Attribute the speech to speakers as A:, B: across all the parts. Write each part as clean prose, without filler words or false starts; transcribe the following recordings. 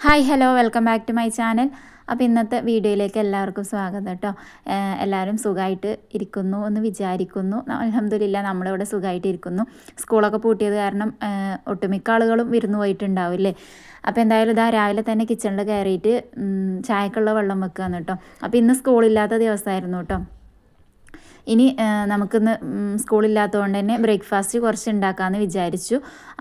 A: Hi hello welcome back to my channel. അപ്പോൾ ഇന്നത്തെ വീഡിയോയിലേക്ക് എല്ലാവർക്കും സ്വാഗതം കേട്ടോ. എല്ലാവരും സുഖമായിട്ട് ഇരിക്കുന്നു എന്ന് വിചാരിക്കുന്നു. അൽഹംദുലില്ലാ നമ്മളിവിടെ സുഖമായിട്ട് ഇരിക്കുന്നു. സ്കൂളൊക്കെ പൂട്ടിയത് കാരണം ഒട്ടുമിക്ക ആളുകളും വിരുന്ന് പോയിട്ടുണ്ടാവില്ലേ. അപ്പോൾ എന്തായാലും ഇതാ രാവിലെ തന്നെ കിച്ചണിൽ കയറിയിട്ട് ചായക്കുള്ള വെള്ളം വെക്കുകയാണ് കേട്ടോ. അപ്പോൾ ഇന്ന് സ്കൂളില്ലാത്ത ദിവസമായിരുന്നു കേട്ടോ. ഇനി നമുക്കിന്ന് സ്കൂളില്ലാത്തതുകൊണ്ട് തന്നെ ബ്രേക്ക്ഫാസ്റ്റ് കുറച്ച് ഉണ്ടാക്കാമെന്ന് വിചാരിച്ചു.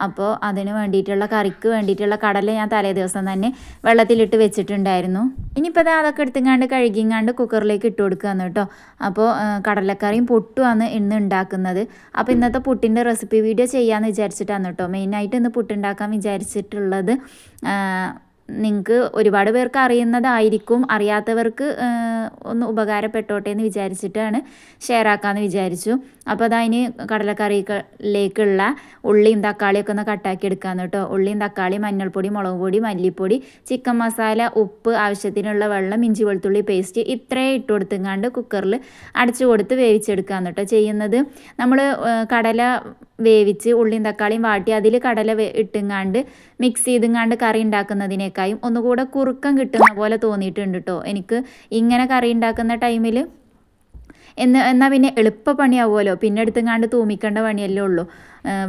A: അപ്പോൾ അതിന് വേണ്ടിയിട്ടുള്ള കറിക്ക് വേണ്ടിയിട്ടുള്ള കടല ഞാൻ തലേ ദിവസം തന്നെ വെള്ളത്തിലിട്ട് വെച്ചിട്ടുണ്ടായിരുന്നു. ഇനിയിപ്പോൾ അതൊക്കെ എടുത്തുങ്ങാണ്ട് കഴുകിങ്ങാണ്ട് കുക്കറിലേക്ക് ഇട്ട് കൊടുക്കുകയാണ് കേട്ടോ. അപ്പോൾ കടലക്കറിയും പുട്ടുമാണ് ഇന്ന് ഉണ്ടാക്കുന്നത്. അപ്പോൾ ഇന്നത്തെ പുട്ടിൻ്റെ റെസിപ്പി വീഡിയോ ചെയ്യാമെന്ന് വിചാരിച്ചിട്ടാണ് കേട്ടോ. മെയിനായിട്ട് ഇന്ന് പുട്ടുണ്ടാക്കാൻ വിചാരിച്ചിട്ടുള്ളത്. നിങ്ങൾക്ക് ഒരുപാട് പേർക്ക് അറിയുന്നതായിരിക്കും, അറിയാത്തവർക്ക് ഒന്ന് ഉപകാരപ്പെട്ടോട്ടെ എന്ന് വിചാരിച്ചിട്ടാണ് ഷെയർ ആക്കാമെന്ന് വിചാരിച്ചു. അപ്പോൾ അതിന് കടലക്കറിയിലേക്കുള്ള ഉള്ളിയും തക്കാളിയൊക്കെ ഒന്ന് കട്ടാക്കി എടുക്കാമെന്ന് കേട്ടോ. ഉള്ളിയും തക്കാളി, മഞ്ഞൾപ്പൊടി, മുളക് പൊടി, മല്ലിപ്പൊടി, ചിക്കൻ മസാല, ഉപ്പ്, ആവശ്യത്തിനുള്ള വെള്ളം, ഇഞ്ചി വെളുത്തുള്ളി പേസ്റ്റ് ഇത്രയും ഇട്ട് കൊടുത്തുങ്ങാണ്ട് കുക്കറിൽ അടച്ചു കൊടുത്ത് വേവിച്ചെടുക്കാമെന്ന് കേട്ടോ ചെയ്യുന്നത്. നമ്മൾ കടല വേവിച്ച് ഉള്ളിയും തക്കാളിയും വാട്ടി അതിൽ കടല ഇട്ടുങ്ങാണ്ട് മിക്സ് ചെയ്തുങ്ങാണ്ട് കറി ഉണ്ടാക്കുന്നതിനേക്കാളും ഒന്നുകൂടെ കുറുക്കം കിട്ടുന്ന പോലെ തോന്നിയിട്ടുണ്ട് കേട്ടോ എനിക്ക്. ഇങ്ങനെ കറി ഉണ്ടാക്കുന്ന ടൈമിൽ എന്നാൽ പിന്നെ എളുപ്പ പണിയാവുമല്ലോ, പിന്നെ എടുത്തുങ്ങാണ്ട് തൂമിക്കേണ്ട പണിയല്ലേ ഉള്ളൂ.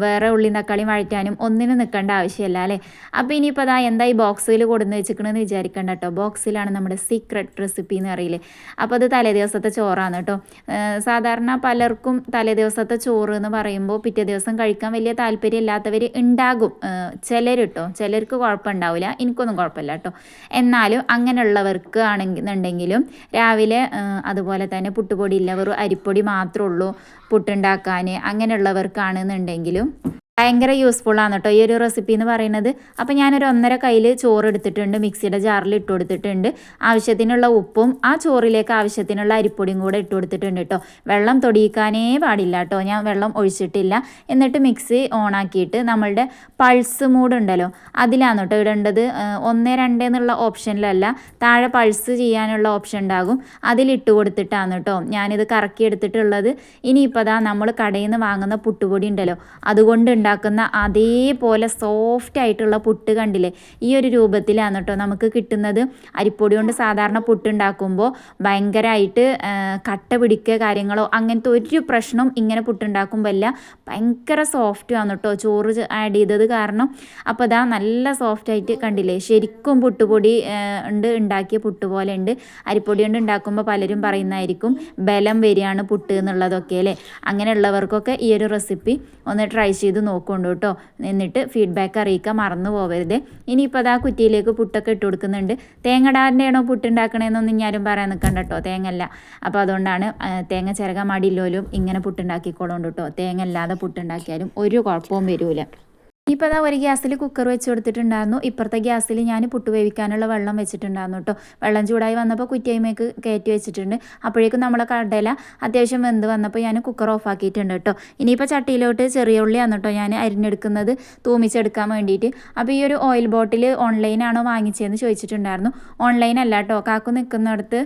A: വേറെ ഉള്ളിയും തക്കാളിയും വഴറ്റാനും ഒന്നിനും നിൽക്കേണ്ട ആവശ്യമില്ല അല്ലേ. അപ്പോൾ ഇനിയിപ്പോൾ അതാ എന്താ ഈ ബോക്സിൽ കൊടുന്ന് വെച്ചിക്കണമെന്ന് വിചാരിക്കേണ്ട കേട്ടോ. ബോക്സിലാണ് നമ്മുടെ സീക്രട്ട് റെസിപ്പി എന്ന് അറിയില്ലേ. അപ്പോൾ അത് തലേ ദിവസത്തെ ചോറാണ് കേട്ടോ. സാധാരണ പലർക്കും തലേ ദിവസത്തെ ചോറ് എന്ന് പറയുമ്പോൾ പിറ്റേ ദിവസം കഴിക്കാൻ വലിയ താല്പര്യം ഇല്ലാത്തവർ ഉണ്ടാകും, ചിലർ കേട്ടോ. ചിലർക്ക് കുഴപ്പമുണ്ടാവില്ല, എനിക്കൊന്നും കുഴപ്പമില്ല കേട്ടോ. എന്നാലും അങ്ങനെയുള്ളവർക്ക് ആണെന്നുണ്ടെങ്കിലും രാവിലെ അതുപോലെ തന്നെ പുട്ടുപൊടി ഇല്ല, വെറും അരിപ്പൊടി മാത്രമേ ഉള്ളൂ പുട്ടുണ്ടാക്കാൻ, അങ്ങനെയുള്ളവർക്കാണെന്നുണ്ടെങ്കിലും ഭയങ്കര യൂസ്ഫുള്ളാണ് കേട്ടോ ഈ ഒരു റെസിപ്പി എന്ന് പറയുന്നത്. അപ്പോൾ ഞാനൊരു 1.5 കയ്യിൽ ചോറ് എടുത്തിട്ടുണ്ട്, മിക്സിയുടെ ജാറിൽ ഇട്ട് കൊടുത്തിട്ടുണ്ട്. ആവശ്യത്തിനുള്ള ഉപ്പും ആ ചോറിലേക്ക് ആവശ്യത്തിനുള്ള അരിപ്പൊടിയും കൂടെ ഇട്ട് കൊടുത്തിട്ടുണ്ട് കേട്ടോ. വെള്ളം തൊടിയിക്കാനേ പാടില്ല കേട്ടോ, ഞാൻ വെള്ളം ഒഴിച്ചിട്ടില്ല. എന്നിട്ട് മിക്സി ഓണാക്കിയിട്ട് നമ്മളുടെ പൾസ് മൂഡ് ഉണ്ടല്ലോ അതിലാണ് കേട്ടോ ഇടേണ്ടത്. 1, 2 എന്നുള്ള ഓപ്ഷനിലല്ല, താഴെ പൾസ് ചെയ്യാനുള്ള ഓപ്ഷൻ ഉണ്ടാകും, അതിലിട്ട് കൊടുത്തിട്ടാണ് കേട്ടോ ഞാനിത് കറക്കി എടുത്തിട്ടുള്ളത്. ഇനിയിപ്പോൾ അതാ നമ്മൾ കടയിൽ നിന്ന് വാങ്ങുന്ന പുട്ടുപൊടി ഉണ്ടല്ലോ അതുകൊണ്ട് ഉണ്ടാക്കുന്ന അതേപോലെ സോഫ്റ്റ് ആയിട്ടുള്ള പുട്ട് കണ്ടില്ലേ, ഈ ഒരു രൂപത്തിലാണ് കേട്ടോ നമുക്ക് കിട്ടുന്നത്. അരിപ്പൊടി കൊണ്ട് സാധാരണ പുട്ടുണ്ടാക്കുമ്പോൾ ഭയങ്കരമായിട്ട് കട്ട പിടിക്കുക കാര്യങ്ങളോ അങ്ങനത്തെ ഒരു പ്രശ്നം ഇങ്ങനെ പുട്ടുണ്ടാക്കുമ്പോൾ അല്ല, ഭയങ്കര സോഫ്റ്റുമാണ് കേട്ടോ ചോറ് ആഡ് ചെയ്തത് കാരണം. അപ്പോൾ അതാ നല്ല സോഫ്റ്റായിട്ട് കണ്ടില്ലേ, ശരിക്കും പുട്ടുപൊടി ഉണ്ടാക്കിയ പുട്ട് പോലെ ഉണ്ട്. അരിപ്പൊടി കൊണ്ട് ഉണ്ടാക്കുമ്പോൾ പലരും പറയുന്നതായിരിക്കും ബലം വരികയാണ് പുട്ട് എന്നുള്ളതൊക്കെ അല്ലേ. അങ്ങനെയുള്ളവർക്കൊക്കെ ഈ ഒരു റെസിപ്പി ഒന്ന് ട്രൈ ചെയ്ത് നോക്കുന്നുണ്ട് കേട്ടോ. എന്നിട്ട് ഫീഡ്ബാക്ക് അറിയിക്കാൻ മറന്നു പോകരുത്. ഇനിയിപ്പോൾ അതാ കുറ്റിയിലേക്ക് പുട്ടൊക്കെ ഇട്ട് കൊടുക്കുന്നുണ്ട്. തേങ്ങടാൻ്റെ ആണോ പുട്ടുണ്ടാക്കണേന്നൊന്നും ഞാനും പറയാൻ നിൽക്കണ്ട കേട്ടോ, തേങ്ങല്ല. അപ്പോൾ അതുകൊണ്ടാണ് തേങ്ങ ചിരകാൻ മടിയില്ലോലും ഇങ്ങനെ പുട്ടുണ്ടാക്കിക്കോളുണ്ട് കേട്ടോ. തേങ്ങ അല്ലാതെ പുട്ടുണ്ടാക്കിയാലും ഒരു കുഴപ്പവും വരില്ല. ഇപ്പോൾ അതാ ഒരു ഗ്യാസിൽ കുക്കർ വെച്ച് കൊടുത്തിട്ടുണ്ടായിരുന്നു. ഇപ്പുറത്തെ ഗ്യാസിൽ ഞാൻ പുട്ട് വേവിക്കാനുള്ള വെള്ളം വെച്ചിട്ടുണ്ടായിരുന്നു കേട്ടോ. വെള്ളം ചൂടായി വന്നപ്പോൾ കുറ്റിയമ്മയ്ക്ക് കയറ്റി വെച്ചിട്ടുണ്ട്. അപ്പോഴേക്കും നമ്മളെ കടല അത്യാവശ്യം വെന്ത് വന്നപ്പോൾ ഞാൻ കുക്കർ ഓഫ് ആക്കിയിട്ടുണ്ട് കേട്ടോ. ഇനിയിപ്പോൾ ചട്ടിയിലോട്ട് ചെറിയ ഉള്ളിയാണ് കേട്ടോ ഞാൻ അരിഞ്ഞെടുക്കുന്നത് തൂമിച്ചെടുക്കാൻ വേണ്ടിയിട്ട്. അപ്പോൾ ഈ ഒരു ഓയിൽ ബോട്ടിൽ ഓൺലൈനാണോ വാങ്ങിച്ചതെന്ന് ചോദിച്ചിട്ടുണ്ടായിരുന്നു. ഓൺലൈൻ അല്ല കേട്ടോ, കാക്കു നിൽക്കുന്നിടത്ത്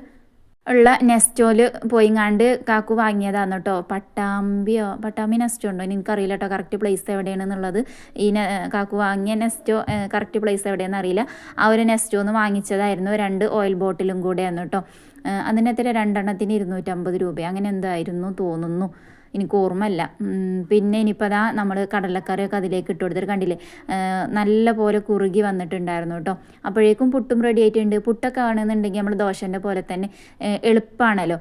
A: ഉള്ള നെസ്റ്റോയിൽ പോയിങ്ങാണ്ട് കാക്കു വാങ്ങിയതാണ് കേട്ടോ. പട്ടാമ്പി നെസ്റ്റോ ഉണ്ടോ എനിക്കറിയില്ല കേട്ടോ കറക്റ്റ് പ്ലേസ് എവിടെയാണെന്നുള്ളത്. ഈ കാക്കു വാങ്ങിയ നെസ്റ്റോ കറക്റ്റ് പ്ലേസ് എവിടെയാണെന്ന് അറിയില്ല. ആ ഒരു നെസ്റ്റോന്ന് വാങ്ങിച്ചതായിരുന്നു. 2 ഓയിൽ ബോട്ടിലും കൂടെയാണ് കേട്ടോ. അതിനകത്ത് 2 എണ്ണത്തിന് 250 രൂപ അങ്ങനെ എന്തായിരുന്നു തോന്നുന്നു, എനിക്ക് ഓർമ്മയില്ല. പിന്നെ ഇനിയിപ്പോൾ അതാ നമ്മൾ കടലക്കറിയൊക്കെ അതിലേക്ക് ഇട്ട് കൊടുത്തിട്ട് കണ്ടില്ലേ നല്ല പോലെ കുറുകി വന്നിട്ടുണ്ടായിരുന്നു കേട്ടോ. അപ്പോഴേക്കും പുട്ടും റെഡി ആയിട്ടുണ്ട്. പുട്ടൊക്കെ ആണെന്നുണ്ടെങ്കിൽ നമ്മൾ ദോശൻ്റെ പോലെ തന്നെ എളുപ്പമാണല്ലോ.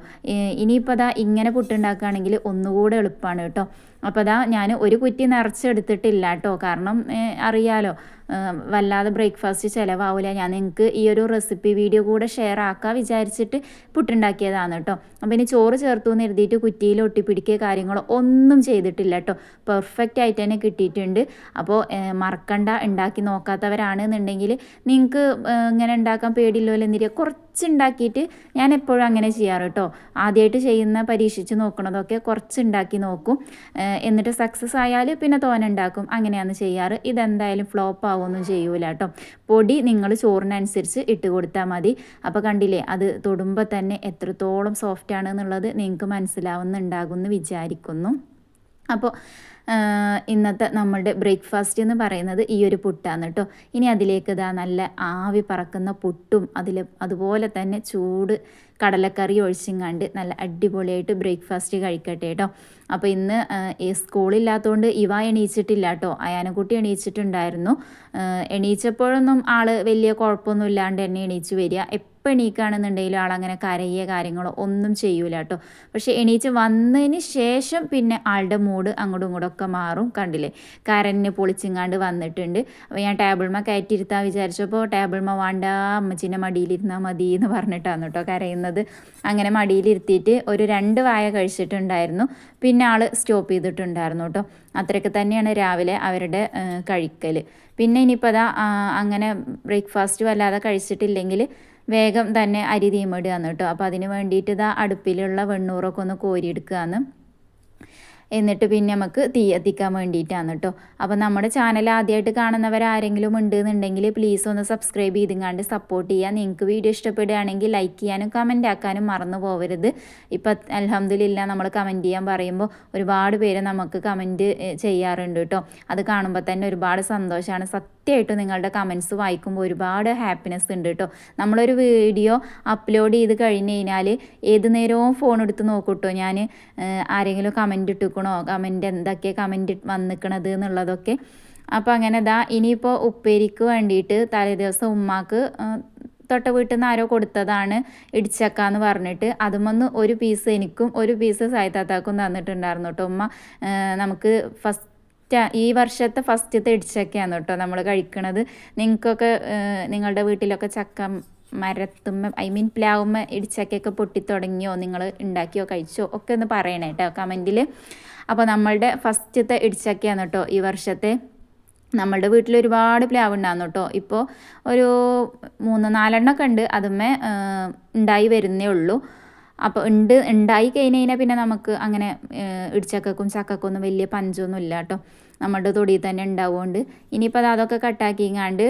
A: ഇനിയിപ്പോൾ അതാ ഇങ്ങനെ പുട്ടുണ്ടാക്കുകയാണെങ്കിൽ ഒന്നുകൂടെ എളുപ്പമാണ് കേട്ടോ. അപ്പോൾ അതാ ഞാൻ ഒരു കുറ്റി നിറച്ചെടുത്തിട്ടില്ല കേട്ടോ, കാരണം അറിയാലോ വല്ലാതെ ബ്രേക്ക്ഫാസ്റ്റ് ചിലവാവില്ല. ഞാൻ നിങ്ങൾക്ക് ഈ ഒരു റെസിപ്പി വീഡിയോ കൂടെ ഷെയർ ആക്കാൻ വിചാരിച്ചിട്ട് പുട്ടുണ്ടാക്കിയതാണ് കേട്ടോ. അപ്പോൾ ഇനി ചോറ് ചേർത്തു എന്ന് എഴുതിയിട്ട് കുറ്റിയിൽ ഒട്ടിപ്പിടിക്കുക കാര്യങ്ങളോ ഒന്നും ചെയ്തിട്ടില്ല കേട്ടോ. പെർഫെക്റ്റ് ആയിട്ട് തന്നെ കിട്ടിയിട്ടുണ്ട്. അപ്പോൾ മറക്കണ്ട, ഉണ്ടാക്കി നോക്കാത്തവരാണെന്നുണ്ടെങ്കിൽ നിങ്ങൾക്ക് ഇങ്ങനെ ഉണ്ടാക്കാൻ പേടിയില്ലല്ലോ എന്നിരിക്കുക കുറച്ചുണ്ടാക്കിയിട്ട്, ഞാൻ എപ്പോഴും അങ്ങനെ ചെയ്യാറ് കേട്ടോ. ആദ്യമായിട്ട് ചെയ്യുന്ന പരീക്ഷിച്ച് നോക്കണതൊക്കെ കുറച്ചുണ്ടാക്കി നോക്കും, എന്നിട്ട് സക്സസ് ആയാൽ പിന്നെ തോനെ ഉണ്ടാക്കും, അങ്ങനെയാണ് ചെയ്യാറ്. ഇതെന്തായാലും ഫ്ലോപ്പ് ആവുമൊന്നും ചെയ്യൂല കേട്ടോ. പൊടി നിങ്ങൾ ചോറിനനുസരിച്ച് ഇട്ട് കൊടുത്താൽ മതി. അപ്പോൾ കണ്ടില്ലേ അത് തൊടുമ്പോൾ തന്നെ എത്രത്തോളം സോഫ്റ്റ് ആണ് എന്നുള്ളത് നിങ്ങൾക്ക് മനസ്സിലാവുന്നുണ്ടാകുമെന്ന് വിചാരിക്കുന്നു. അപ്പോൾ ഇന്നത്തെ നമ്മളുടെ ബ്രേക്ക്ഫാസ്റ്റ് എന്ന് പറയുന്നത് ഈ ഒരു പുട്ടാണ് കേട്ടോ. ഇനി അതിലേക്ക് ഇതാ നല്ല ആവി പറക്കുന്ന പുട്ടും അതുപോലെ തന്നെ ചൂട് കടലക്കറി ഒഴിച്ചിങ്ങാണ്ട് നല്ല അടിപൊളിയായിട്ട് ബ്രേക്ക്ഫാസ്റ്റ് കഴിക്കട്ടെ കേട്ടോ. അപ്പോൾ ഇന്ന് ഈ സ്കൂളില്ലാത്തതുകൊണ്ട് ഇവ എണീച്ചിട്ടില്ല കേട്ടോ. അയാനക്കുട്ടി എണീച്ചിട്ടുണ്ടായിരുന്നു. എണീച്ചപ്പോഴൊന്നും ആൾ വലിയ കുഴപ്പമൊന്നും ഇല്ലാണ്ട് തന്നെ എണീച്ച് വരിക. എപ്പോൾ എണീക്കുകയാണെന്നുണ്ടെങ്കിലും ആളങ്ങനെ കരയുക കാര്യങ്ങളോ ഒന്നും ചെയ്യൂല കേട്ടോ. പക്ഷേ എണീച്ച് വന്നതിന് ശേഷം പിന്നെ ആളുടെ മൂഡ് അങ്ങോട്ടും ഇങ്ങോട്ടും ഒക്കെ മാറും. കണ്ടില്ലേ, കരഞ്ഞ് പൊളിച്ചിങ്ങാണ്ട് വന്നിട്ടുണ്ട്. അപ്പോൾ ഞാൻ ടേബിൾമ കയറ്റിയിരുത്താൻ വിചാരിച്ചപ്പോൾ ടേബിൾമ വേണ്ട, അമ്മച്ചീൻ്റെ മടിയിലിരുന്നാൽ മതി എന്ന് പറഞ്ഞിട്ടാണ് കേട്ടോ കരയുന്നത്. അങ്ങനെ മടിയിലിരുത്തിയിട്ട് ഒരു 2 വായ കഴിച്ചിട്ടുണ്ടായിരുന്നു. പിന്നെ ആൾ സ്റ്റോപ്പ് ചെയ്തിട്ടുണ്ടായിരുന്നു കേട്ടോ. അത്രയ്ക്ക് തന്നെയാണ് രാവിലെ അവരുടെ കഴിക്കൽ. പിന്നെ ഇനിയിപ്പോൾ അതാ അങ്ങനെ ബ്രേക്ക്ഫാസ്റ്റ് വല്ലാതെ കഴിച്ചിട്ടില്ലെങ്കിൽ വേഗം തന്നെ അരി തീമിടുകയാണ് കേട്ടോ. അപ്പോൾ അതിന് വേണ്ടിയിട്ട് ഇതാ അടുപ്പിലുള്ള വെണ്ണൂറൊക്കെ ഒന്ന് കോരിയെടുക്കുകയാണ്. എന്നിട്ട് പിന്നെ നമുക്ക് തീ എത്തിക്കാൻ വേണ്ടിയിട്ടാണ് കേട്ടോ. അപ്പോൾ നമ്മുടെ ചാനൽ ആദ്യമായിട്ട് കാണുന്നവരാരെങ്കിലും ഉണ്ടെന്നുണ്ടെങ്കിൽ പ്ലീസ് ഒന്ന് സബ്സ്ക്രൈബ് ചെയ്തുകൊണ്ട് സപ്പോർട്ട് ചെയ്യുക. നിങ്ങൾക്ക് വീഡിയോ ഇഷ്ടപ്പെടുകയാണെങ്കിൽ ലൈക്ക് ചെയ്യാനും കമൻ്റ് ആക്കാനും മറന്നു പോകരുത്. ഇപ്പം അൽഹംദുലില്ലാ നമ്മൾ കമൻറ്റ് ചെയ്യാൻ പറയുമ്പോൾ ഒരുപാട് പേര് നമുക്ക് കമൻറ്റ് ചെയ്യാറുണ്ട് കേട്ടോ. അത് കാണുമ്പോൾ തന്നെ ഒരുപാട് സന്തോഷമാണ്. സത്യമായിട്ടും നിങ്ങളുടെ കമൻറ്റ്സ് വായിക്കുമ്പോൾ ഒരുപാട് ഹാപ്പിനെസ് ഉണ്ട് കേട്ടോ. നമ്മളൊരു വീഡിയോ അപ്ലോഡ് ചെയ്ത് കഴിഞ്ഞ് കഴിഞ്ഞാൽ ഏത് നേരവും ഫോൺ എടുത്ത് നോക്കൂട്ടോ ഞാൻ ആരെങ്കിലും കമൻറ്റ് ഇട്ടുക്കണോ, കമൻറ്റ് എന്തൊക്കെയാണ് കമൻറ്റ് വന്നിക്കണത് എന്നുള്ളതൊക്കെ. അപ്പോൾ അങ്ങനെ ഇനിയിപ്പോൾ ഉപ്പേരിക്ക് വേണ്ടിയിട്ട് തലേ ദിവസം ഉമ്മാക്ക് തൊട്ട വീട്ടിൽ നിന്ന് ആരോ കൊടുത്തതാണ് ഇടിച്ചക്ക എന്ന് പറഞ്ഞിട്ട്. അതുമൊന്ന് ഒരു പീസ് എനിക്കും ഒരു പീസ് സായിത്താത്താക്കും തന്നിട്ടുണ്ടായിരുന്നു കേട്ടോ. ഉമ്മ നമുക്ക് ഈ വർഷത്തെ ഫസ്റ്റത്തെ ഇടിച്ചക്കയാണ് കേട്ടോ നമ്മൾ കഴിക്കണത്. നിങ്ങൾക്കൊക്കെ നിങ്ങളുടെ വീട്ടിലൊക്കെ ചക്ക മരത്തുമ്മ പ്ലാവുമ്മ ഇടിച്ചക്കയൊക്കെ പൊട്ടിത്തുടങ്ങിയോ, നിങ്ങൾ ഉണ്ടാക്കിയോ കഴിച്ചോ ഒക്കെ ഒന്ന് പറയണേ കേട്ടോ കമൻറ്റിൽ. അപ്പോൾ നമ്മളുടെ ഫസ്റ്റത്തെ ഇടിച്ചക്കയാണ് കേട്ടോ ഈ വർഷത്തെ. നമ്മളുടെ വീട്ടിൽ ഒരുപാട് പ്ലാവ് ഉണ്ടാകുന്നു കേട്ടോ. ഇപ്പോൾ ഒരു 3-4 എണ്ണമൊക്കെ ഉണ്ട്. അതുമ്മേ ഉണ്ടായി വരുന്നേ ഉള്ളൂ. അപ്പോൾ ഉണ്ടായി കഴിഞ്ഞാൽ പിന്നെ നമുക്ക് അങ്ങനെ ഇടിച്ചക്കും ചക്കക്കൊന്നും വലിയ പഞ്ചൊന്നും ഇല്ല കേട്ടോ. നമ്മുടെ തൊടിയിൽ തന്നെ ഉണ്ടാവുകൊണ്ട്. ഇനിയിപ്പോൾ അതൊക്കെ കട്ടാക്കിങ്ങാണ്ട്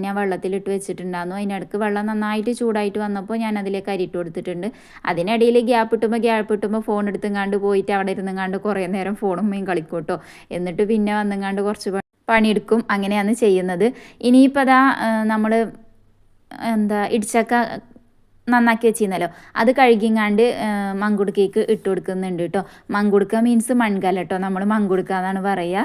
A: ഞാൻ വെള്ളത്തിലിട്ട് വെച്ചിട്ടുണ്ടായിരുന്നു. അതിനിടക്ക് വെള്ളം നന്നായിട്ട് ചൂടായിട്ട് വന്നപ്പോൾ ഞാൻ അതിലേക്ക് അരിയിട്ട് കൊടുത്തിട്ടുണ്ട്. അതിനിടയിൽ ഗ്യാപ്പ് ഇട്ടുമ്പോൾ ഫോൺ എടുത്തുങ്ങാണ്ട് പോയിട്ട് അവിടെ ഇരുന്നുങ്ങാണ്ട് കുറേ നേരം ഫോണുമ്മയും കളിക്കും കേട്ടോ. എന്നിട്ട് പിന്നെ വന്നുങ്ങാണ്ട് കുറച്ച് പണിയെടുക്കും. അങ്ങനെയാണ് ചെയ്യുന്നത്. ഇനിയിപ്പോൾ നമ്മൾ ഇടിച്ചക്ക നന്നാക്കി വെച്ചിരുന്നല്ലോ, അത് കഴുകിങ്ങാണ്ട് മങ്കുടുക്കേക്ക് ഇട്ട് കൊടുക്കുന്നുണ്ട് കേട്ടോ. മങ്കുടുക്ക മീൻസ് മൺകല കേട്ടോ, നമ്മൾ മങ്കുടുക്ക എന്നാണ് പറയുക.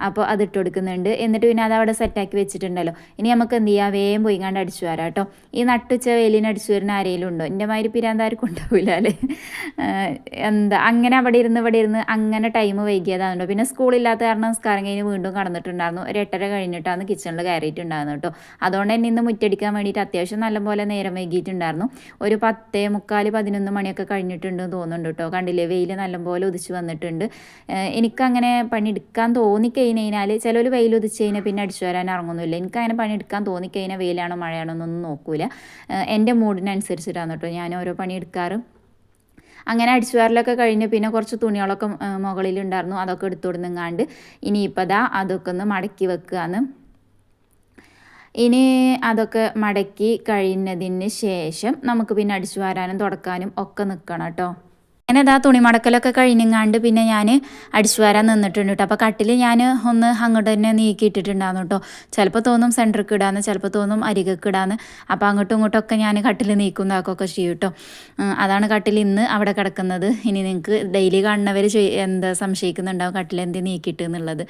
A: അപ്പോൾ അത് ഇട്ട് കൊടുക്കുന്നുണ്ട്. എന്നിട്ട് പിന്നെ അത് അവിടെ സെറ്റാക്കി വെച്ചിട്ടുണ്ടല്ലോ. ഇനി നമുക്ക് എന്ത് ചെയ്യാം, വേഗം പോയിങ്ങാണ്ട് അടിച്ചു വരാം കേട്ടോ. ഈ നട്ടുച്ച വെയിലിന് അടിച്ചു വരുന്ന ആരെങ്കിലും ഉണ്ടോ? എൻ്റെ മാതിരി പിരാന്താർക്കും ഉണ്ടാവില്ല അല്ലേ. അങ്ങനെ അവിടെ ഇരുന്ന് അങ്ങനെ ടൈം വൈകിയതാണല്ലോ. പിന്നെ സ്കൂളില്ലാത്ത കാരണം നിസ്കാരം കഴിഞ്ഞ് വീണ്ടും കടന്നിട്ടുണ്ടായിരുന്നു. ഒരു 8:30 കഴിഞ്ഞിട്ടാണ് കിച്ചണിൽ കയറിയിട്ടുണ്ടായിരുന്നു കേട്ടോ. അതുകൊണ്ട് തന്നെ ഇന്ന് മുറ്റടിക്കാൻ വേണ്ടിയിട്ട് അത്യാവശ്യം നല്ലപോലെ നേരം വൈകിയിട്ടുണ്ടായിരുന്നു. ഒരു 10:45-11 മണിയൊക്കെ കഴിഞ്ഞിട്ടുണ്ടെന്ന് തോന്നുന്നുണ്ട് കേട്ടോ. കണ്ടില്ലേ, വെയിൽ നല്ലപോലെ ഉദിച്ച് വന്നിട്ടുണ്ട്. എനിക്കങ്ങനെ പണിയെടുക്കാൻ തോന്നിക്കഴിഞ്ഞാൽ ചിലർ വെയിൽ ഉദിച്ച് കഴിഞ്ഞാൽ പിന്നെ അടിച്ചു വരാൻ ഇറങ്ങുന്നില്ല. എനിക്കങ്ങനെ പണിയെടുക്കാൻ തോന്നിക്കഴിഞ്ഞാൽ വെയിലാണോ മഴയാണോ എന്നൊന്നും നോക്കൂല. എൻ്റെ മൂഡിനനുസരിച്ചിട്ടാണ് കേട്ടോ ഞാൻ ഓരോ പണിയെടുക്കാറ്. അങ്ങനെ അടിച്ചു വാരലൊക്കെ കഴിഞ്ഞ് പിന്നെ കുറച്ച് തുണികളൊക്കെ മുകളിലുണ്ടായിരുന്നു. അതൊക്കെ എടുത്തു കൊടുങ്ങാണ്ട് ഇനിയിപ്പോൾ അതൊക്കെ ഒന്ന് മടക്കി വെക്കുകയാണ്. ഇനി അതൊക്കെ മടക്കി കഴിഞ്ഞതിന് ശേഷം നമുക്ക് പിന്നെ അടിച്ചു വാരാനും തുടക്കാനും ഒക്കെ നിൽക്കണം കേട്ടോ. അങ്ങനെ തുണി മടക്കലൊക്കെ കഴിഞ്ഞങ്ങാണ്ട് പിന്നെ ഞാൻ അടിച്ചു വാരാൻ നിന്നിട്ടുണ്ട് കേട്ടോ. അപ്പോൾ കട്ടിൽ ഞാൻ ഒന്ന് അങ്ങോട്ട് തന്നെ നീക്കിയിട്ടിട്ടുണ്ടായിരുന്നു കേട്ടോ. ചിലപ്പോൾ തോന്നും സെൻറ്റർക്ക് ഇടാന്ന്, ചിലപ്പോൾ തോന്നും അരികക്ക് ഇടാന്ന്. അപ്പോൾ അങ്ങോട്ടും ഇങ്ങോട്ടൊക്കെ ഞാൻ കട്ടിൽ നീക്കുന്നതാക്കൊക്കെ ചെയ്യും കേട്ടോ. അതാണ് കട്ടിൽ ഇന്ന് അവിടെ കിടക്കുന്നത്. ഇനി നിങ്ങൾക്ക് ഡെയിലി കാണുന്നവർ സംശയിക്കുന്നുണ്ടാവും കട്ടിൽ എന്ത് നീക്കിയിട്ട് എന്നുള്ളത്.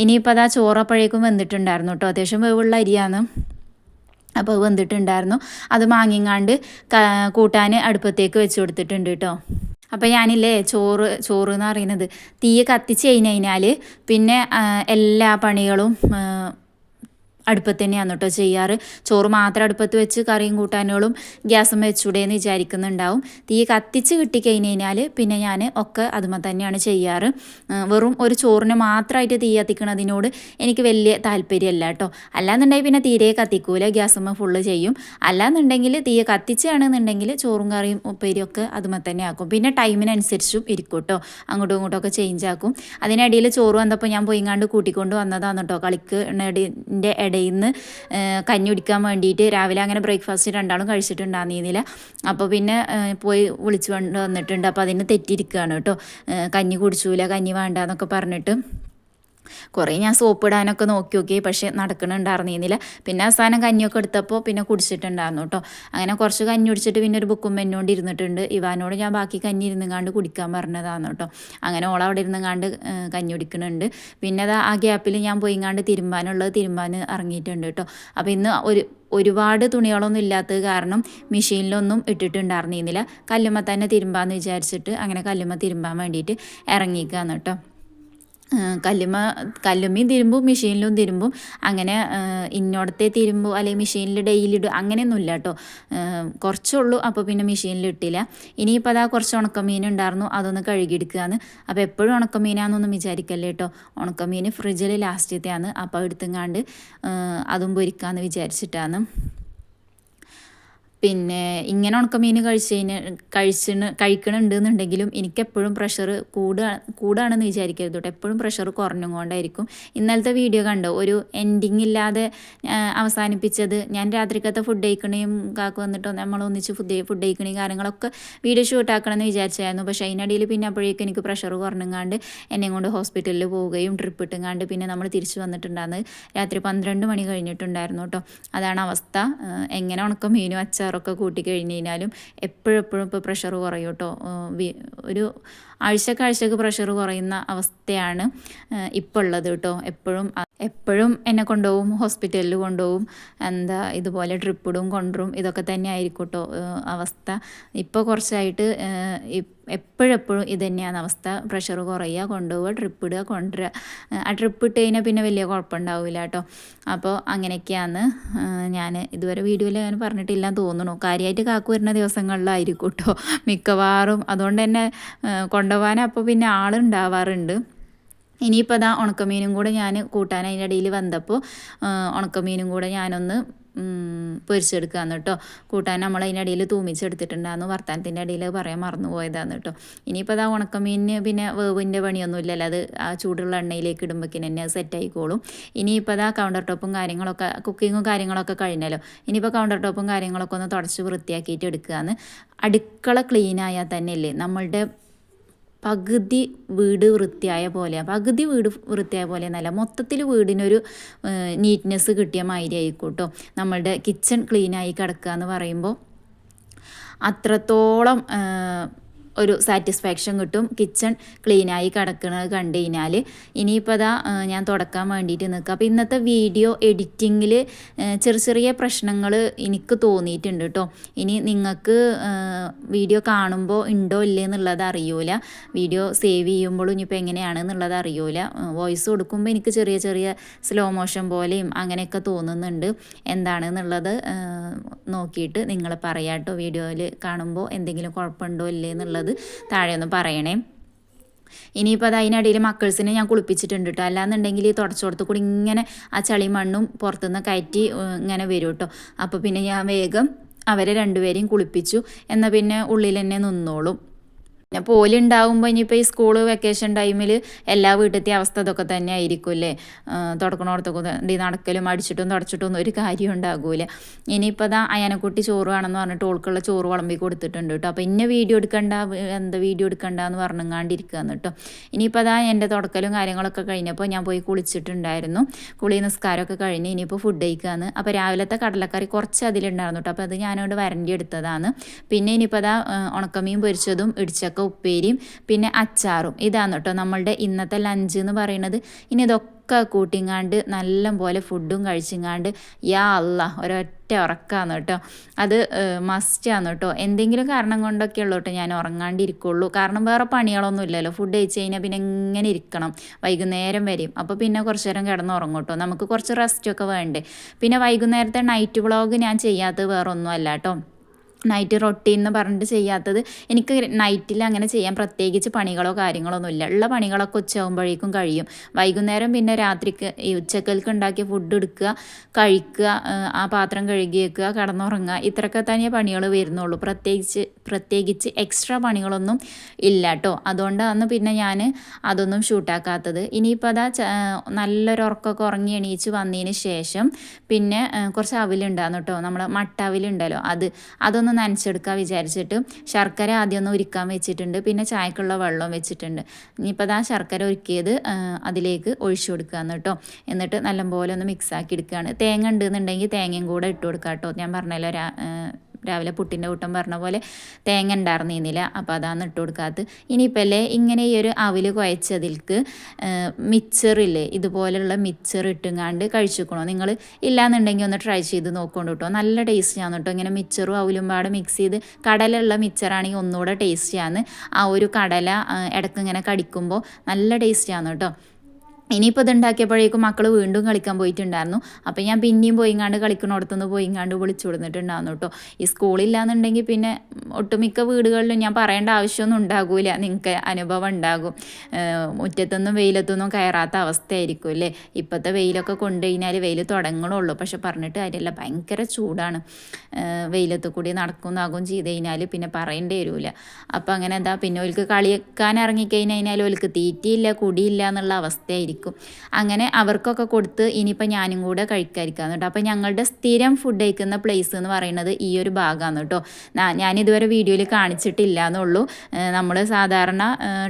A: ഇനിയിപ്പോൾ ചോറപ്പോഴേക്കും വെന്തിട്ടുണ്ടായിരുന്നു കേട്ടോ. അത്യാവശ്യം വേവുള്ള അരിയാണ്. അപ്പോൾ വെന്തിട്ടുണ്ടായിരുന്നു. അത് മാങ്ങിങ്ങാണ്ട് കൂട്ടാൻ അടുപ്പത്തേക്ക് വെച്ച് കൊടുത്തിട്ടുണ്ട് കേട്ടോ. അപ്പോൾ ഞാനില്ലേ ചോറ് എന്ന് പറയുന്നത് തീ കത്തിച്ച് കഴിഞ്ഞാൽ പിന്നെ എല്ലാ പണികളും അടുപ്പത്ത് തന്നെയാണ് കേട്ടോ ചെയ്യാറ്. ചോറ് മാത്രം അടുപ്പത്ത് വെച്ച് കറിയും കൂട്ടാനുകളും ഗ്യാസും വെച്ചൂടെ എന്ന് വിചാരിക്കുന്നുണ്ടാവും. തീ കത്തിച്ച് കിട്ടിക്കഴിഞ്ഞാൽ പിന്നെ ഞാൻ ഒക്കെ അതുമ്പോൾ തന്നെയാണ് ചെയ്യാറ്. വെറും ഒരു ചോറിന് മാത്രമായിട്ട് തീ കത്തിക്കണതിനോട് എനിക്ക് വലിയ താല്പര്യമല്ല കേട്ടോ. അല്ലാന്നുണ്ടെങ്കിൽ പിന്നെ തീരെ കത്തിക്കൂല, ഗ്യാസുമ്മ ഫുള്ള് ചെയ്യും. അല്ലാന്നുണ്ടെങ്കിൽ തീ കത്തിച്ചാണെന്നുണ്ടെങ്കിൽ ചോറും കറിയും ഉപ്പേരിയൊക്കെ അതുമ്പോൾ തന്നെ ആക്കും. പിന്നെ ടൈമിനനുസരിച്ചും ഇരിക്കും കേട്ടോ, അങ്ങോട്ടും ഇങ്ങോട്ടൊക്കെ ചേഞ്ച് ആക്കും. അതിനിടയിൽ ചോറ് വന്നപ്പോൾ ഞാൻ പോയിങ്ങാണ്ട് കൂട്ടിക്കൊണ്ട് വന്നതാണ് കേട്ടോ. കളിക്കുന്നതിൻ്റെ ഇടയിൽ അടുക്കളയിൽ നിന്ന് കഞ്ഞി കുടിക്കാൻ വേണ്ടിയിട്ട് രാവിലെ അങ്ങനെ ബ്രേക്ക്ഫാസ്റ്റ് രണ്ടാളും കഴിച്ചിട്ടുണ്ടായിരുന്നില്ല. അപ്പോൾ പിന്നെ പോയി വിളിച്ചു വന്നിട്ടുണ്ട്. അപ്പോൾ അതിന് തെറ്റിയിരിക്കുകയാണ് കേട്ടോ. കഞ്ഞി കുടിച്ചൂല, കഞ്ഞി വേണ്ട എന്നൊക്കെ പറഞ്ഞിട്ട് കുറേ ഞാൻ സോപ്പ് ഇടാനൊക്കെ നോക്കി പക്ഷേ നടക്കണുണ്ടായിരുന്നില്ല. പിന്നെ അവസാനം കഞ്ഞിയൊക്കെ എടുത്തപ്പോൾ പിന്നെ കുടിച്ചിട്ടുണ്ടായിരുന്നു കേട്ടോ. അങ്ങനെ കുറച്ച് കഞ്ഞി കുടിച്ചിട്ട് പിന്നെ ഒരു ബുക്കും എന്നോണ്ട് ഇരുന്നിട്ടുണ്ട്. ഇവാനോട് ഞാൻ ബാക്കി കഞ്ഞി ഇരുന്നുങ്ങാണ്ട് കുടിക്കാൻ പറഞ്ഞതാണ് കേട്ടോ. അങ്ങനെ ഓളവിടെ ഇരുന്നുങ്ങാണ്ട് കഞ്ഞി കുടിക്കുന്നുണ്ട്. പിന്നെ അത് ആ ഗ്യാപ്പിൽ ഞാൻ പോയിങ്ങാണ്ട് തിരുമ്പാൻ ഇറങ്ങിയിട്ടുണ്ട് കേട്ടോ. അപ്പോൾ ഇന്ന് ഒരുപാട് തുണികളൊന്നും ഇല്ലാത്തത് കാരണം മെഷീനിലൊന്നും ഇട്ടിട്ടുണ്ടായിരുന്നില്ല. കല്ലുമ്മ തന്നെ തിരുമ്പാന്ന് വിചാരിച്ചിട്ട് അങ്ങനെ കല്ലുമ്മ തിരുമ്പാൻ വേണ്ടിയിട്ട് ഇറങ്ങിക്കാന്ന് കേട്ടോ. കല്ലുമ്മയും തിരുമ്പും മെഷീനിലും തിരുമ്പും. അങ്ങനെ ഇന്നോടത്തെ തിരുമ്പും അല്ലെങ്കിൽ മെഷീനിൽ ഡെയിലി ഇടും അങ്ങനെയൊന്നുമില്ല കേട്ടോ. കുറച്ചുള്ളൂ. അപ്പോൾ പിന്നെ മെഷീനിൽ ഇട്ടില്ല. ഇനിയിപ്പോൾ അതാ കുറച്ച് ഉണക്കമീൻ ഉണ്ടായിരുന്നു, അതൊന്ന് കഴുകിയെടുക്കുകയാണ്. അപ്പോൾ എപ്പോഴും ഉണക്കമീനാണെന്നൊന്നും വിചാരിക്കല്ലേ കേട്ടോ. ഉണക്കമീൻ ഫ്രിഡ്ജിൽ ലാസ്റ്റത്തെയാണ്. അപ്പോൾ എടുത്തുങ്ങാണ്ട് അതും പൊരിക്കാമെന്ന് വിചാരിച്ചിട്ടാണ്. പിന്നെ ഇങ്ങനെ ഉണക്കമീൻ കഴിക്കണുണ്ടെന്നുണ്ടെങ്കിലും എനിക്കെപ്പോഴും പ്രഷർ കൂടാണെന്ന് വിചാരിക്കരുത് കേട്ടോ. എപ്പോഴും പ്രഷർ കുറഞ്ഞും കൊണ്ടായിരിക്കും. ഇന്നലത്തെ വീഡിയോ കണ്ടോ, ഒരു എൻഡിങ് ഇല്ലാതെ അവസാനിപ്പിച്ചത്. ഞാൻ രാത്രിക്കത്തെ ഫുഡ് കഴിക്കണേയും കാക്ക വന്നിട്ടോ നമ്മളൊന്നിച്ച് ഫുഡ് കഴിക്കണേയും കാര്യങ്ങളൊക്കെ വീഡിയോ ഷൂട്ടാക്കണമെന്ന് വിചാരിച്ചായിരുന്നു. പക്ഷേ അതിനിടയിൽ പിന്നെ അപ്പോഴേക്കും എനിക്ക് പ്രഷർ കുറഞ്ഞുങ്ങാണ്ട് എന്നെ കൊണ്ട് ഹോസ്പിറ്റലിൽ പോവുകയും ട്രിപ്പ് ഇട്ടുങ്ങാണ്ട് പിന്നെ നമ്മൾ തിരിച്ചു വന്നിട്ടുണ്ടായിരുന്നു. രാത്രി 12 മണി കഴിഞ്ഞിട്ടുണ്ടായിരുന്നു കേട്ടോ. അതാണ് അവസ്ഥ. എങ്ങനെ ഉണക്കമീനും അച്ചാറൊക്കെ കൂട്ടി കഴിഞ്ഞ് കഴിഞ്ഞാലും എപ്പോഴും ഇപ്പോൾ പ്രഷർ കുറയും കേട്ടോ. ഒരു ആഴ്ചക്ക് പ്രഷർ കുറയുന്ന അവസ്ഥയാണ് ഇപ്പോൾ ഉള്ളത് കേട്ടോ. എപ്പോഴും എന്നെ കൊണ്ടുപോകും, ഹോസ്പിറ്റലിൽ കൊണ്ടുപോകും, ഇതുപോലെ ട്രിപ്പിടും കൊണ്ടുവരും, ഇതൊക്കെ തന്നെ ആയിരിക്കും കേട്ടോ അവസ്ഥ. ഇപ്പോൾ കുറച്ചായിട്ട് എപ്പോഴും ഇത് തന്നെയാണ് അവസ്ഥ. പ്രഷർ കുറയുക, കൊണ്ടുപോവുക, ട്രിപ്പ് ഇടുക, കൊണ്ടുവരിക. ആ ട്രിപ്പ് ഇട്ട് കഴിഞ്ഞാൽ പിന്നെ വലിയ കുഴപ്പമുണ്ടാവില്ല കേട്ടോ. അപ്പോൾ അങ്ങനെയൊക്കെയാണ്. ഞാൻ ഇതുവരെ വീഡിയോയിൽ ഞാൻ പറഞ്ഞിട്ടില്ല തോന്നുന്നു. കാര്യമായിട്ട് കാക്കു വരുന്ന ദിവസങ്ങളിലായിരിക്കും കേട്ടോ മിക്കവാറും. അതുകൊണ്ട് തന്നെ കൊണ്ടുപോകാൻ അപ്പോൾ പിന്നെ ആളുണ്ടാവാറുണ്ട്. ഇനിയിപ്പോൾ അതാ ഉണക്കമീനും കൂടെ ഞാൻ കൂട്ടാൻ അതിൻ്റെ ഇടയിൽ വന്നപ്പോൾ ഉണക്കമീനും കൂടെ ഞാനൊന്ന് പൊരിച്ചെടുക്കാന്ന് കേട്ടോ. കൂട്ടാൻ നമ്മൾ അതിൻ്റെ ഇടയിൽ തൂമിച്ചെടുത്തിട്ടുണ്ടായിരുന്നു. വർത്താനത്തിൻ്റെ ഇടയിൽ പറയാൻ മറന്നുപോയതാണ് കേട്ടോ. ഇനിയിപ്പോൾ അതാ ഉണക്കമീനിന് പിന്നെ വേവിൻ്റെ പണിയൊന്നുമില്ലല്ലോ. അത് ആ ചൂടുള്ള എണ്ണയിലേക്ക് ഇടുമ്പോഴേക്കും തന്നെ അത് സെറ്റായിക്കോളും. ഇനിയിപ്പോൾ അതാ കൗണ്ടർ ടോപ്പും കാര്യങ്ങളൊക്കെ കുക്കിങ്ങും കാര്യങ്ങളൊക്കെ കഴിഞ്ഞല്ലോ. ഇനിയിപ്പോൾ കൗണ്ടർ ടോപ്പും കാര്യങ്ങളൊക്കെ ഒന്ന് തുടച്ച് വൃത്തിയാക്കിയിട്ട് എടുക്കുകയാണ്. അടുക്കള ക്ലീനായാൽ തന്നെയല്ലേ നമ്മളുടെ പകുതി വീട് വൃത്തിയായ പോലെയാണ്. പകുതി വീട് വൃത്തിയായ പോലെ എന്നല്ല, മൊത്തത്തിൽ വീടിനൊരു നീറ്റ്നെസ് കിട്ടിയ മാതിരി ആയിരിക്കും കേട്ടോ. നമ്മളുടെ കിച്ചൺ ക്ലീനായി കിടക്കുക എന്ന് പറയുമ്പോൾ അത്രത്തോളം ഒരു സാറ്റിസ്ഫാക്ഷൻ കിട്ടും. കിച്ചൺ ക്ലീനായി കിടക്കുന്നത് കണ്ടു കഴിഞ്ഞാൽ. ഇനിയിപ്പോൾ അതാ ഞാൻ തുടക്കാൻ വേണ്ടിയിട്ട് നിൽക്കുക. അപ്പോൾ ഇന്നത്തെ വീഡിയോ എഡിറ്റിങ്ങിൽ ചെറിയ പ്രശ്നങ്ങൾ എനിക്ക് തോന്നിയിട്ടുണ്ട് കേട്ടോ. ഇനി നിങ്ങൾക്ക് വീഡിയോ കാണുമ്പോൾ ഉണ്ടോ ഇല്ലേ എന്നുള്ളത് അറിയൂല. വീഡിയോ സേവ് ചെയ്യുമ്പോഴും ഇനിയിപ്പോൾ എങ്ങനെയാണെന്നുള്ളത് അറിയൂല. വോയിസ് കൊടുക്കുമ്പോൾ എനിക്ക് ചെറിയ സ്ലോ മോഷൻ പോലെയും അങ്ങനെയൊക്കെ തോന്നുന്നുണ്ട്. എന്താണെന്നുള്ളത് നോക്കിയിട്ട് നിങ്ങൾ പറയാം കേട്ടോ. വീഡിയോയിൽ കാണുമ്പോൾ എന്തെങ്കിലും കുഴപ്പമുണ്ടോ ഇല്ലേ എന്നുള്ളത് താഴെ ഒന്ന് പറയണേ. ഇനിയിപ്പോൾ അത് അതിനിടയിൽ മക്കൾസിനെ ഞാൻ കുളിപ്പിച്ചിട്ടുണ്ട് കേട്ടോ. അല്ലാന്നുണ്ടെങ്കിൽ തുടച്ചോടത്ത് കൂടി ഇങ്ങനെ ആ ചളി മണ്ണും പുറത്തുനിന്ന് കയറ്റി ഇങ്ങനെ വരും കേട്ടോ. അപ്പോൾ പിന്നെ ഞാൻ വേഗം അവരെ രണ്ടുപേരെയും കുളിപ്പിച്ചു. എന്നാൽ പിന്നെ ഉള്ളിൽ തന്നെ നിന്നോളും. പിന്നെ പോലുണ്ടാകുമ്പോൾ ഇനിയിപ്പോൾ ഈ സ്കൂള് വെക്കേഷൻ ടൈമിൽ എല്ലാ വീട്ടിലത്തെ അവസ്ഥ ഇതൊക്കെ തന്നെ ആയിരിക്കും അല്ലേ. തുടക്കണോടത്തൊക്കെ നടക്കലും അടിച്ചിട്ടും തുടച്ചിട്ടും ഒരു കാര്യം ഉണ്ടാകൂല. ഇനിയിപ്പോൾ അതാ അയനക്കുട്ടി ചോറ് വേണമെന്ന് പറഞ്ഞിട്ട് ഓൾക്കുള്ള ചോറ് വിളമ്പി കൊടുത്തിട്ടുണ്ട് കേട്ടോ. അപ്പോൾ ഇന്ന വീഡിയോ എടുക്കണ്ട എന്ന് പറഞ്ഞങ്ങാണ്ടിരിക്കുകയെന്ന് കേട്ടോ. ഇനിയിപ്പോൾ അതാ എൻ്റെ തുടക്കലും കാര്യങ്ങളൊക്കെ കഴിഞ്ഞപ്പോൾ ഞാൻ പോയി കുളിച്ചിട്ടുണ്ടായിരുന്നു. കുളി നിസ്കാരമൊക്കെ കഴിഞ്ഞ് ഇനിയിപ്പോൾ ഫുഡ് കഴിക്കുകയാണ്. അപ്പോൾ രാവിലത്തെ കടലക്കറി കുറച്ച് അതിലുണ്ടായിരുന്നു കേട്ടോ. അപ്പോൾ അത് ഞാനോട് വരണ്ടി എടുത്തതാണ്. പിന്നെ ഇനിയിപ്പോൾ അതാ ഉണക്കമീൻ പൊരിച്ചതും ഇടിച്ചക്ക ഉപ്പേരിയും പിന്നെ അച്ചാറും ഇതാണ് കേട്ടോ നമ്മളുടെ ഇന്നത്തെ ലഞ്ച് എന്ന് പറയുന്നത്. ഇനി ഇതൊക്കെ കൂട്ടിങ്ങാണ്ട് നല്ല പോലെ ഫുഡും കഴിച്ചിങ്ങാണ്ട് യാ അല്ലാ ഒരൊറ്റ ഉറക്കാന്ന് കേട്ടോ. അത് മസ്റ്റാണ് കേട്ടോ. എന്തെങ്കിലും കാരണം കൊണ്ടൊക്കെ ഉള്ളൂ കേട്ടോ ഞാൻ ഉറങ്ങാണ്ടിരിക്കുള്ളൂ. കാരണം വേറെ പണികളൊന്നും ഇല്ലല്ലോ. ഫുഡ് കഴിച്ച് കഴിഞ്ഞാൽ പിന്നെ ഇങ്ങനെ ഇരിക്കണം വൈകുന്നേരം വരെയും. അപ്പോൾ പിന്നെ കുറച്ച് നേരം കിടന്ന് ഉറങ്ങും കേട്ടോ. നമുക്ക് കുറച്ച് റെസ്റ്റൊക്കെ വേണ്ടേ. പിന്നെ വൈകുന്നേരത്തെ നൈറ്റ് വ്ളോഗ് ഞാൻ ചെയ്യാത്തത് വേറെ ഒന്നും അല്ല കേട്ടോ. നൈറ്റ് റൊട്ടീൻ എന്ന് പറഞ്ഞിട്ട് ചെയ്യാത്തത്. എനിക്ക് നൈറ്റിൽ അങ്ങനെ ചെയ്യാൻ പ്രത്യേകിച്ച് പണികളോ കാര്യങ്ങളൊന്നുമില്ല. ഉള്ള പണികളൊക്കെ ഉച്ചയാകുമ്പോഴേക്കും കഴിയും. വൈകുന്നേരം പിന്നെ രാത്രിക്ക് ഈ ഉച്ചക്കൽക്ക് ഉണ്ടാക്കിയ ഫുഡ് എടുക്കുക, കഴിക്കുക, ആ പാത്രം കഴുകി വെക്കുക, കിടന്നുറങ്ങുക, ഇത്രയൊക്കെ തന്നെ പണികൾ വരുന്നുള്ളൂ. പ്രത്യേകിച്ച് എക്സ്ട്രാ പണികളൊന്നും ഇല്ല കേട്ടോ. അതുകൊണ്ടാണ് പിന്നെ ഞാൻ അതൊന്നും ഷൂട്ടാക്കാത്തത്. ഇനിയിപ്പോൾ അതാ നല്ലൊരു ഉറക്കമൊക്കെ ഉറങ്ങി എണീച്ച് വന്നതിന് ശേഷം പിന്നെ കുറച്ച് അവിലുണ്ടായിരുന്നു കേട്ടോ, നമ്മൾ മട്ട അവിലുണ്ടല്ലോ, അതൊന്ന് നനച്ചെടുക്കാൻ വിചാരിച്ചിട്ട് ശർക്കര ആദ്യം ഒന്ന് ഉരുക്കാൻ വെച്ചിട്ടുണ്ട്. പിന്നെ ചായക്കുള്ള വെള്ളം വെച്ചിട്ടുണ്ട്. ഇനിയിപ്പോൾ ആ ശർക്കര ഉരുക്കിയത് അതിലേക്ക് ഒഴിച്ചു കൊടുക്കുകയെന്ന് കേട്ടോ. എന്നിട്ട് നല്ലപോലെ ഒന്ന് മിക്സാക്കി എടുക്കുകയാണ്. തേങ്ങ ഉണ്ടെന്നുണ്ടെങ്കിൽ തേങ്ങയും കൂടെ ഇട്ട് കൊടുക്കാം കേട്ടോ. ഞാൻ പറഞ്ഞല്ലോ രാവിലെ പുട്ടിൻ്റെ കൂട്ടം പറഞ്ഞ പോലെ തേങ്ങ ഉണ്ടായിരുന്നില്ല, അപ്പോൾ അതാണ് ഇട്ട് കൊടുക്കാത്തത്. ഇനിയിപ്പോൾ അല്ലേ ഇങ്ങനെ ഈ ഒരു അവിൽ കുഴച്ചതിൽക്ക് മിക്സറില്ലേ, ഇതുപോലെയുള്ള മിക്സർ ഇട്ടുങ്ങാണ്ട് കഴിച്ചിക്കണോ നിങ്ങൾ? ഇല്ലയെന്നുണ്ടെങ്കിൽ ഒന്ന് ട്രൈ ചെയ്ത് നോക്കൊണ്ട് കേട്ടോ. നല്ല ടേസ്റ്റിയാണ് കേട്ടോ. ഇങ്ങനെ മിക്സറും അവലും പാടെ മിക്സ് ചെയ്ത് കടലുള്ള മിക്സറാണെങ്കിൽ ഒന്നുകൂടെ ടേസ്റ്റിയാണ്. ആ ഒരു കടല ഇടയ്ക്ക് ഇങ്ങനെ കടിക്കുമ്പോൾ നല്ല ടേസ്റ്റിയാണ് കേട്ടോ. ഇനിയിപ്പോൾ ഇതുണ്ടാക്കിയപ്പോഴേക്കും മക്കൾ വീണ്ടും കളിക്കാൻ പോയിട്ടുണ്ടായിരുന്നു. അപ്പോൾ ഞാൻ പിന്നെയും പോയിങ്ങാണ്ട് കളിക്കണോടത്തുനിന്ന് പോയിങ്ങാണ്ട് വിളിച്ചു കൊടുത്തിട്ടുണ്ടായിരുന്നു കേട്ടോ. ഈ സ്കൂളില്ലാന്നുണ്ടെങ്കിൽ പിന്നെ ഒട്ടുമിക്ക വീടുകളിലും ഞാൻ പറയേണ്ട ആവശ്യമൊന്നും ഉണ്ടാകില്ല, നിങ്ങൾക്ക് അനുഭവം ഉണ്ടാകും. മുറ്റത്തൊന്നും വെയിലത്തൊന്നും കയറാത്ത അവസ്ഥയായിരിക്കും അല്ലേ. ഇപ്പോഴത്തെ വെയിലൊക്കെ കൊണ്ടു കഴിഞ്ഞാൽ വെയിൽ തുടങ്ങണുള്ളൂ. പക്ഷെ പറഞ്ഞിട്ട് കാര്യമില്ല, ഭയങ്കര ചൂടാണ്. വെയിലത്ത് കൂടി നടക്കുന്നതാകും ചെയ്ത് കഴിഞ്ഞാൽ പിന്നെ പറയേണ്ടി വരില്ല. അപ്പോൾ അങ്ങനെ എന്താ പിന്നെ ഓൽക്ക് കളിക്കാൻ ഇറങ്ങിക്കഴിഞ്ഞാൽ ഓൽക്ക് തീറ്റയില്ല കുടിയില്ല എന്നുള്ള അവസ്ഥയായിരിക്കും. അങ്ങനെ അവർക്കൊക്കെ കൊടുത്ത് ഇനിയിപ്പോൾ ഞാനും കൂടെ കഴിക്കാതിരിക്കാന്ന് കേട്ടോ. അപ്പോൾ ഞങ്ങളുടെ സ്ഥിരം ഫുഡ് കഴിക്കുന്ന പ്ലേസ് എന്ന് പറയുന്നത് ഈ ഒരു ഭാഗമാണ് കേട്ടോ. ഞാനിതുവരെ വീഡിയോയിൽ കാണിച്ചിട്ടില്ല എന്നുള്ളൂ. നമ്മൾ സാധാരണ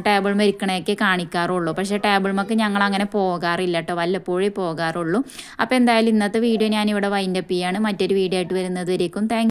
A: ടേബിൾ മരിക്കണയൊക്കെ കാണിക്കാറുള്ളൂ. പക്ഷേ ടേബിൾ മക്ക് ഞങ്ങൾ അങ്ങനെ പോകാറില്ല കേട്ടോ, വല്ലപ്പോഴേ പോകാറുള്ളൂ. അപ്പോൾ എന്തായാലും ഇന്നത്തെ വീഡിയോ ഞാനിവിടെ വൈൻഡപ്പ് ചെയ്യാണ്. മറ്റൊരു വീഡിയോ ആയിട്ട് വരുന്നത് വരേക്കും താങ്ക്